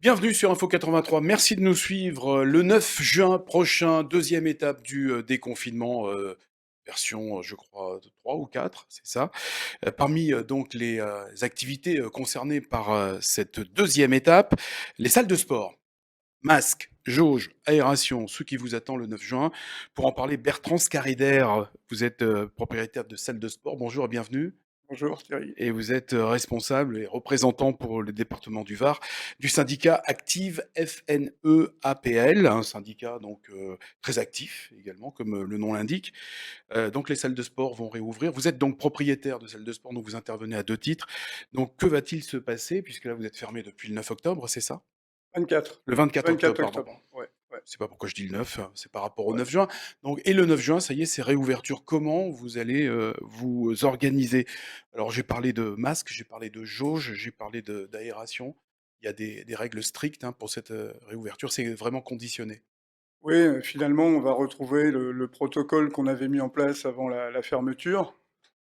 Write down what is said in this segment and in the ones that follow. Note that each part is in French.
Bienvenue sur Info 83. Merci de nous suivre. Le 9 juin prochain, deuxième étape du déconfinement, version, je crois, 3 ou 4, c'est ça. Parmi donc les activités concernées par cette deuxième étape, les salles de sport. Masques, jauge, aération, ce qui vous attend le 9 juin. Pour en parler, Bertrand Scarider, vous êtes propriétaire de salle de sport. Bonjour et bienvenue. Bonjour Thierry. Et vous êtes responsable et représentant pour le département du Var du syndicat Active FNE-APL, un syndicat donc très actif également, comme le nom l'indique. Donc les salles de sport vont réouvrir. Vous êtes donc propriétaire de salles de sport, donc vous intervenez à deux titres. Donc que va-t-il se passer, puisque là vous êtes fermé depuis le 9 octobre, c'est ça? 24. Le 24 octobre, 24 pardon. octobre. Ouais, ouais, C'est pas pourquoi je dis le 9, c'est par rapport au ouais. 9 juin. Donc, et le 9 juin, ça y est, c'est réouverture. Comment vous allez vous organiser? Alors, j'ai parlé de masques, j'ai parlé de jauge, j'ai parlé d'aération. Il y a des règles strictes hein, pour cette réouverture. C'est vraiment conditionné. Oui, finalement, on va retrouver le protocole qu'on avait mis en place avant la fermeture,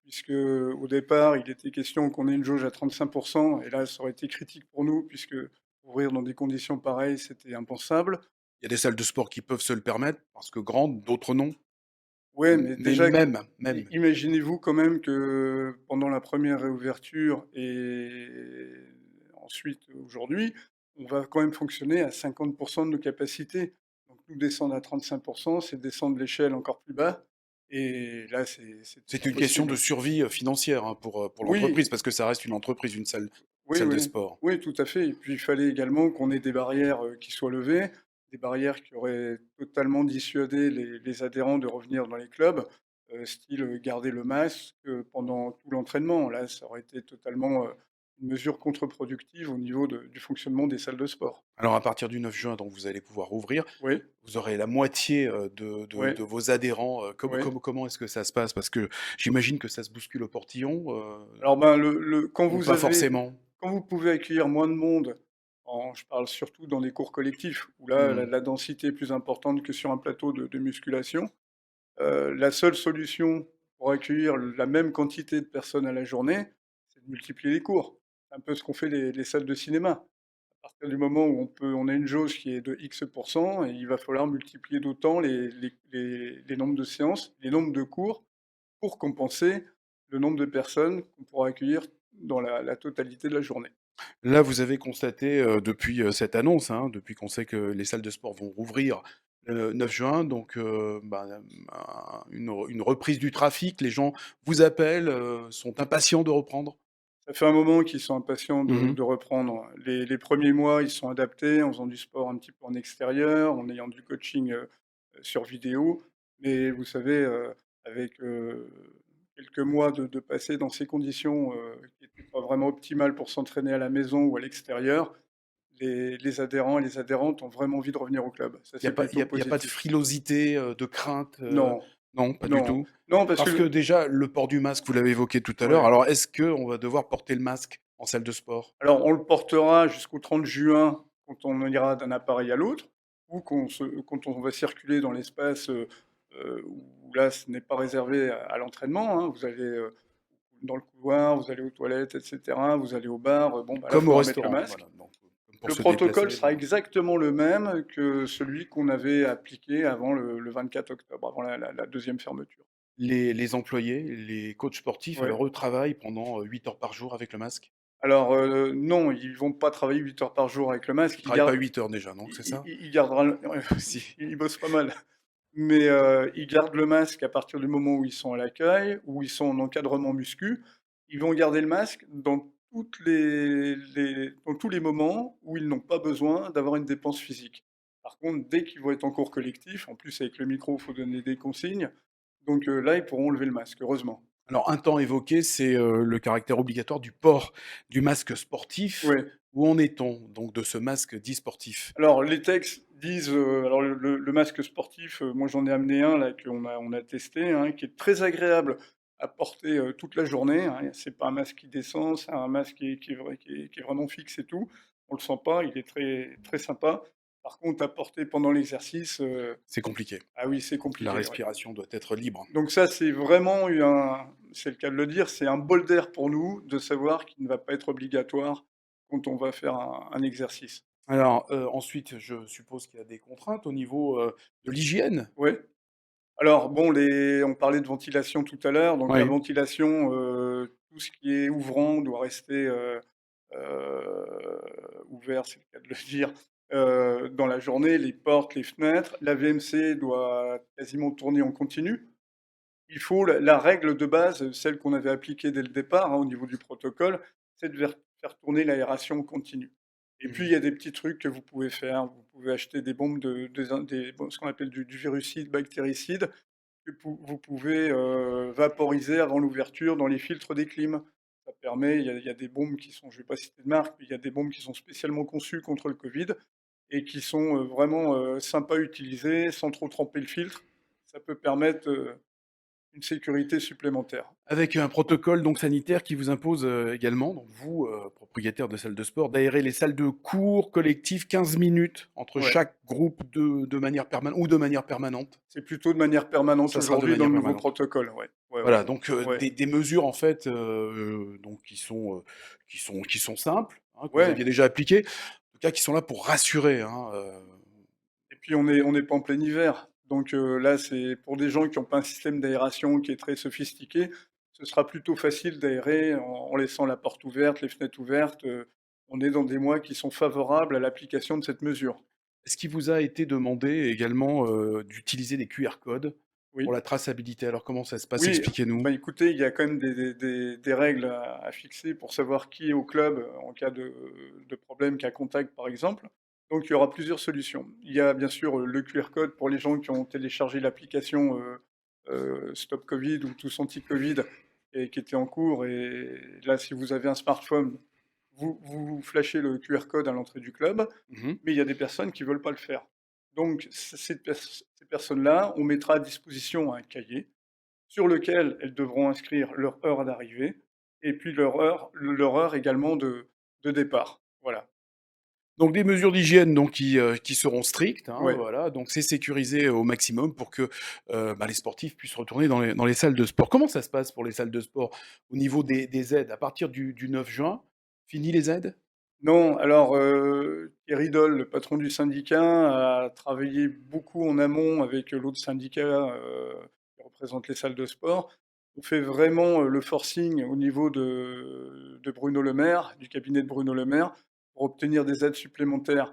puisque au départ, il était question qu'on ait une jauge à 35%, et là, ça aurait été critique pour nous, puisque ouvrir dans des conditions pareilles, c'était impensable. Il y a des salles de sport qui peuvent se le permettre, parce que grandes, d'autres non. Ouais, mais Mais déjà, même. imaginez-vous quand même que pendant la première réouverture et ensuite aujourd'hui, on va quand même fonctionner à 50% de nos capacités. Donc nous descendre à 35%, c'est descendre l'échelle encore plus bas. Et là, c'était C'est pas une question de possible. survie financière hein, pour Oui, l'entreprise, parce que ça reste une entreprise, oui, salle de oui, sport. oui, tout à fait. Et puis il fallait également qu'on ait des barrières qui soient levées, des barrières qui auraient totalement dissuadé les adhérents de revenir dans les clubs, style garder le masque pendant tout l'entraînement. Là, ça aurait été totalement une mesure contre-productive au niveau du fonctionnement des salles de sport. Alors à partir du 9 juin, donc vous allez pouvoir ouvrir. Oui, Vous aurez la moitié, oui, de vos adhérents, oui. comment est-ce que ça se passe? Parce que j'imagine que ça se bouscule au portillon, Alors ben, ou pas forcément? quand vous pouvez accueillir moins de monde, je parle surtout dans des cours collectifs où là, Mmh. la densité est plus importante que sur un plateau de musculation. La seule solution pour accueillir la même quantité de personnes à la journée, c'est de multiplier les cours. C'est un peu ce qu'ont fait les salles de cinéma. À partir du moment où on a une jauge qui est de X et il va falloir multiplier d'autant les nombres de séances, les nombres de cours pour compenser le nombre de personnes qu'on pourra accueillir dans la totalité de la journée. Là, vous avez constaté, depuis, cette annonce, hein, depuis qu'on sait que les salles de sport vont rouvrir le 9 juin, donc une reprise du trafic. Les gens vous appellent, sont impatients de reprendre? Ça fait un moment qu'ils sont impatients Mmh. de reprendre. Les premiers mois, ils sont adaptés en faisant du sport un petit peu en extérieur, en ayant du coaching, sur vidéo. Mais vous savez, avec, quelques mois de passés dans ces conditions, qui étaient pas vraiment optimales pour s'entraîner à la maison ou à l'extérieur, les adhérents et les adhérentes ont vraiment envie de revenir au club. Ça, Il y a c'est pas plutôt y a pas de positif. frilosité, de crainte, Non, non, pas du non, tout? non, parce Parce que que déjà, le port du masque, vous l'avez évoqué tout à l'heure, ouais. alors est-ce qu'on va devoir porter le masque en salle de sport? Alors, on le portera jusqu'au 30 juin quand on ira d'un appareil à l'autre, ou quand on va circuler dans l'espace où là, ce n'est pas réservé à l'entraînement, hein. Vous allez dans le couloir, vous allez aux toilettes, etc. Vous allez au bar. Bon, bah là, il Comme au faudra mettre le restaurant, masque. voilà, donc comme pour Le se déplacer, protocole sera exactement le même que celui qu'on avait appliqué avant le 24 octobre, avant la deuxième fermeture. les employés, les coachs sportifs, Ouais. alors eux travaillent pendant, 8 heures par jour avec le masque? Alors, non, ils vont pas travailler 8 heures par jour avec le masque. Ils travaillent pas 8 heures déjà, donc c'est ça? Il gardera ouais, si, il bosse pas mal. Mais ils gardent le masque à partir du moment où ils sont à l'accueil, où ils sont en encadrement muscu. Ils vont garder le masque dans dans tous les moments où ils n'ont pas besoin d'avoir une dépense physique. Par contre, dès qu'ils vont être en cours collectif, en plus avec le micro, il faut donner des consignes, donc là, ils pourront enlever le masque, heureusement. Alors un temps évoqué, c'est, le caractère obligatoire du port du masque sportif. Ouais. Où en est-on donc de ce masque dit sportif? Alors les textes disent, alors le masque sportif, moi j'en ai amené un là on a testé, hein, qui est très agréable à porter, toute la journée, hein. C'est pas un masque qui descend, c'est un masque qui est vraiment fixe et tout. On le sent pas, il est très très sympa. Par contre à porter pendant l'exercice, C'est compliqué. ah oui, c'est La compliqué, ouais. respiration doit être libre. Donc ça, c'est vraiment eu un c'est le cas de le dire, c'est un bol d'air pour nous de savoir qu'il ne va pas être obligatoire quand on va faire un exercice. Alors, ensuite, je suppose qu'il y a des contraintes au niveau, de l'hygiène? Oui. Alors bon, on parlait de ventilation tout à l'heure, donc la Oui. ventilation, tout ce qui est ouvrant doit rester, ouvert, c'est le cas de le dire, dans la journée, les portes, les fenêtres. La VMC doit quasiment tourner en continu. Il faut la règle de base, celle qu'on avait appliquée dès le départ, hein, au niveau du protocole, c'est de faire tourner l'aération continue. Et puis Mmh. il y a des petits trucs que vous pouvez faire. Vous pouvez acheter des bombes ce qu'on appelle du virucide, bactéricide, que vous pouvez, vaporiser avant l'ouverture dans les filtres des clims. Ça permet il y a des bombes qui sont, je ne vais pas citer de marque, mais il y a des bombes qui sont spécialement conçues contre le covid et qui sont, vraiment, sympas à utiliser sans trop tremper le filtre. Ça peut permettre, une sécurité supplémentaire. Avec un protocole donc sanitaire qui vous impose, également, donc vous, propriétaire de salle de sport, d'aérer les salles de cours collectives 15 minutes entre Ouais, chaque groupe de manière permanente ou de manière permanente? c'est plutôt de manière permanente Ça sera de aujourd'hui dans manière le nouveau permanente. protocole, ouais. Ouais, ouais. Voilà, donc Ouais. des mesures en fait, donc qui sont simples, hein, que vous Ouais, aviez déjà appliquées, en tout cas qui sont là pour rassurer, hein, et puis on n'est pas en plein hiver, donc là, c'est pour des gens qui ont pas un système d'aération qui est très sophistiqué, ce sera plutôt facile d'aérer en laissant la porte ouverte, les fenêtres ouvertes, on est dans des mois qui sont favorables à l'application de cette mesure. est-ce qu'il vous a été demandé également, d'utiliser des QR codes pour Oui. la traçabilité? Alors comment ça se passe? Oui, Expliquez-nous. bah, écoutez, il y a quand même des règles à fixer pour savoir qui est au club, en cas de problème, cas contact, par exemple. Donc il y aura plusieurs solutions. Il y a bien sûr, le QR code pour les gens qui ont téléchargé l'application, Stop Covid ou Tous Anti-Covid et qui était en cours et là, si vous avez un smartphone, vous flashez le QR code à l'entrée du club, Mmh. mais il y a des personnes qui ne veulent pas le faire. Donc ces personnes-là, on mettra à disposition un cahier sur lequel elles devront inscrire leur heure d'arrivée et puis leur heure également de départ. Voilà. Donc des mesures d'hygiène donc qui seront strictes, hein, Ouais. voilà, donc c'est sécurisé au maximum pour que, les sportifs puissent retourner dans les salles de sport. Comment ça se passe pour les salles de sport au niveau des aides? À partir du 9 juin, fini les aides? Non, alors, Thierry Doll, le patron du syndicat, a travaillé beaucoup en amont avec l'autre syndicat, qui représente les salles de sport. On fait vraiment, le forcing au niveau de Bruno Le Maire, du cabinet de Bruno Le Maire, pour obtenir des aides supplémentaires.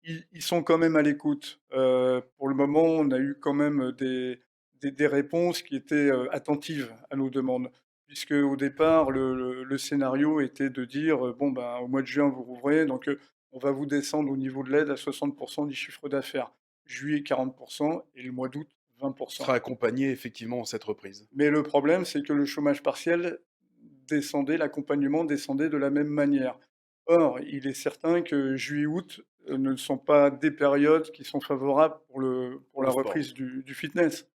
Ils sont quand même à l'écoute. Pour le moment, on a eu quand même des réponses qui étaient, attentives à nos demandes. Puisque au départ, le scénario était de dire, «Bon, ben, au mois de juin, vous rouvrez, donc on va vous descendre au niveau de l'aide à 60 du chiffre d'affaires. Juillet, 40 et le mois d'août, 20. Sera accompagné effectivement cette reprise. Mais le problème, c'est que le chômage partiel descendait, l'accompagnement descendait de la même manière. Or, il est certain que juillet-août, ne sont pas des périodes qui sont favorables pour Pour la le sport. reprise du fitness.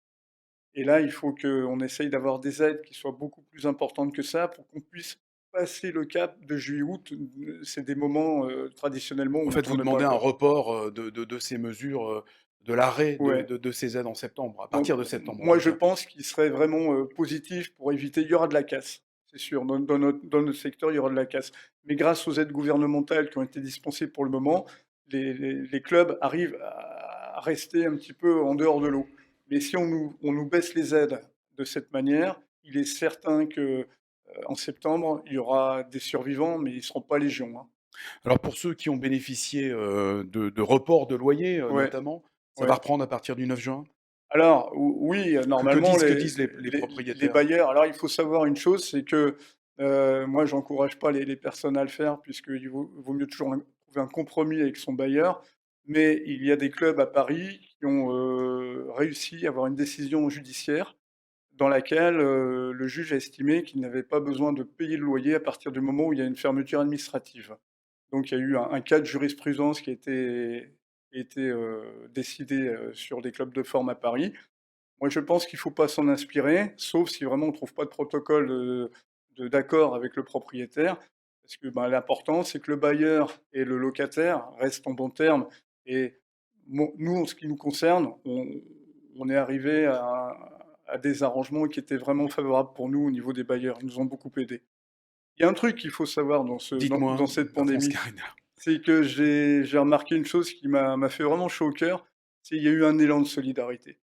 Et là, il faut qu'on essaye d'avoir des aides qui soient beaucoup plus importantes que ça pour qu'on puisse passer le cap de juillet-août. C'est des moments, traditionnellement, En où on fait, vous tourne pas, demandez un quoi. report, de ces mesures, de l'arrêt Ouais. de ces aides en septembre, à Donc partir de septembre en moi, tout je cas. pense qu'il serait vraiment, positif pour éviter il y aura de la casse, c'est sûr. Dans notre secteur, il y aura de la casse. Mais grâce aux aides gouvernementales qui ont été dispensées pour le moment, les clubs arrivent à rester un petit peu en dehors de l'eau. Mais si on nous baisse les aides de cette manière, il est certain que, en septembre, il y aura des survivants, mais ils ne seront pas légion, hein. Alors pour ceux qui ont bénéficié, de reports de loyer, Ouais, notamment, ça va ouais. reprendre à partir du 9 juin? Alors, oui, normalement, Que les disent les les propriétaires? bailleurs, alors il faut savoir une chose, c'est que, moi j'encourage pas les personnes à le faire puisqu'il vaut mieux toujours trouver un compromis avec son bailleur. Mais il y a des clubs à Paris qui ont, réussi à avoir une décision judiciaire dans laquelle, le juge a estimé qu'il n'avait pas besoin de payer le loyer à partir du moment où il y a une fermeture administrative. Donc il y a eu un cas de jurisprudence qui a été, décidé, sur des clubs de forme à Paris. Moi, je pense qu'il ne faut pas s'en inspirer, sauf si vraiment on ne trouve pas de protocole, d'accord avec le propriétaire. Parce que, ben, l'important, c'est que le bailleur et le locataire restent en bons termes et nous, en ce qui nous concerne, on est arrivé à des arrangements qui étaient vraiment favorables pour nous au niveau des bailleurs. Ils nous ont beaucoup aidés. Il y a un truc qu'il faut savoir dans Dites-moi, cette patron pandémie. Scarina. c'est que j'ai remarqué une chose qui m'a fait vraiment chaud au cœur, c'est il y a eu un élan de solidarité.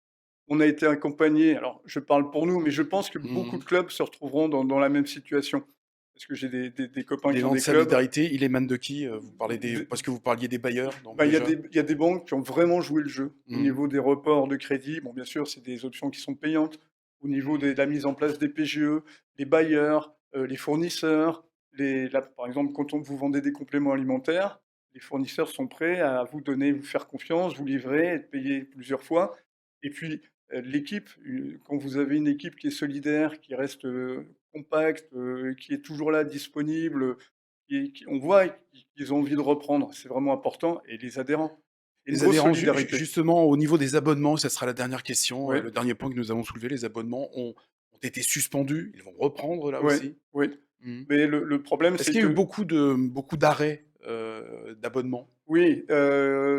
On a été accompagnés, alors je parle pour nous, mais je pense que beaucoup Mmh. de clubs se retrouveront dans la même situation. Parce que j'ai des copains qui ont L'élan de des clubs. solidarité, il émane de qui? Vous parlez des D parce que vous parliez des bailleurs, donc Bah, déjà? il y a des banques qui ont vraiment joué le jeu. Au Mmh. niveau des reports de crédit, bon, bien sûr, c'est des options qui sont payantes. Au niveau de la mise en place des PGE, les bailleurs, les fournisseurs, par exemple, quand vous vendez des compléments alimentaires, les fournisseurs sont prêts à vous donner, vous faire confiance, vous livrer, être payés plusieurs fois. Et puis, l'équipe, quand vous avez une équipe qui est solidaire, qui reste compacte, qui est toujours là, disponible, on voit qu'ils ont envie de reprendre, c'est vraiment important, et les adhérents. Et une Les grosse adhérents, solidarité. justement, au niveau des abonnements, ça sera la dernière question, Oui, le dernier point que nous avons soulevé, les abonnements ont été suspendus, ils vont reprendre là oui, aussi? oui. Mmh. Mais le problème, Est-ce c'est qu'il y a eu que beaucoup d'arrêts, d'abonnements? oui,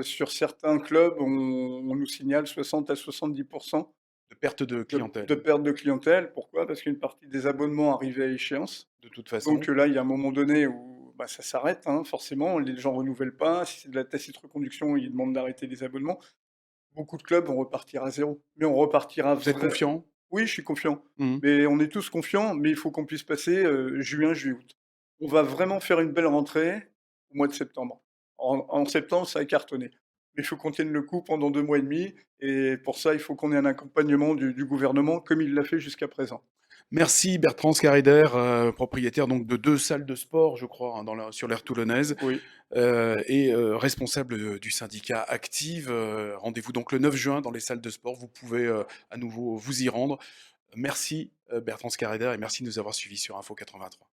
sur certains clubs, on nous signale 60 à 70 De perte de clientèle, de perte de clientèle. Pourquoi? Parce qu'une partie des abonnements arrivait à échéance. de toute façon? Donc là, il y a un moment donné où, bah, ça s'arrête, hein, forcément, les gens renouvellent pas. Si c'est de la tacite reconduction, ils demandent d'arrêter les abonnements. Beaucoup de clubs vont repartir à zéro. Mais on repartira Vous êtes vrai confiant? Oui, je suis confiant. Mmh. Mais on est tous confiants, mais il faut qu'on puisse passer, juin, juillet, août. On va vraiment faire une belle rentrée au mois de septembre. En septembre, ça a cartonné. Mais il faut qu'on tienne le coup pendant 2 mois et demi, et pour ça, il faut qu'on ait un accompagnement du gouvernement comme il l'a fait jusqu'à présent. Merci Bertrand Scarider, propriétaire donc de 2 salles de sport, je crois, hein, sur l'aire toulonnaise, Oui, et responsable, du syndicat Active. Rendez-vous donc le 9 juin dans les salles de sport. Vous pouvez, à nouveau vous y rendre. Merci, Bertrand Scarider, et merci de nous avoir suivis sur Info 83.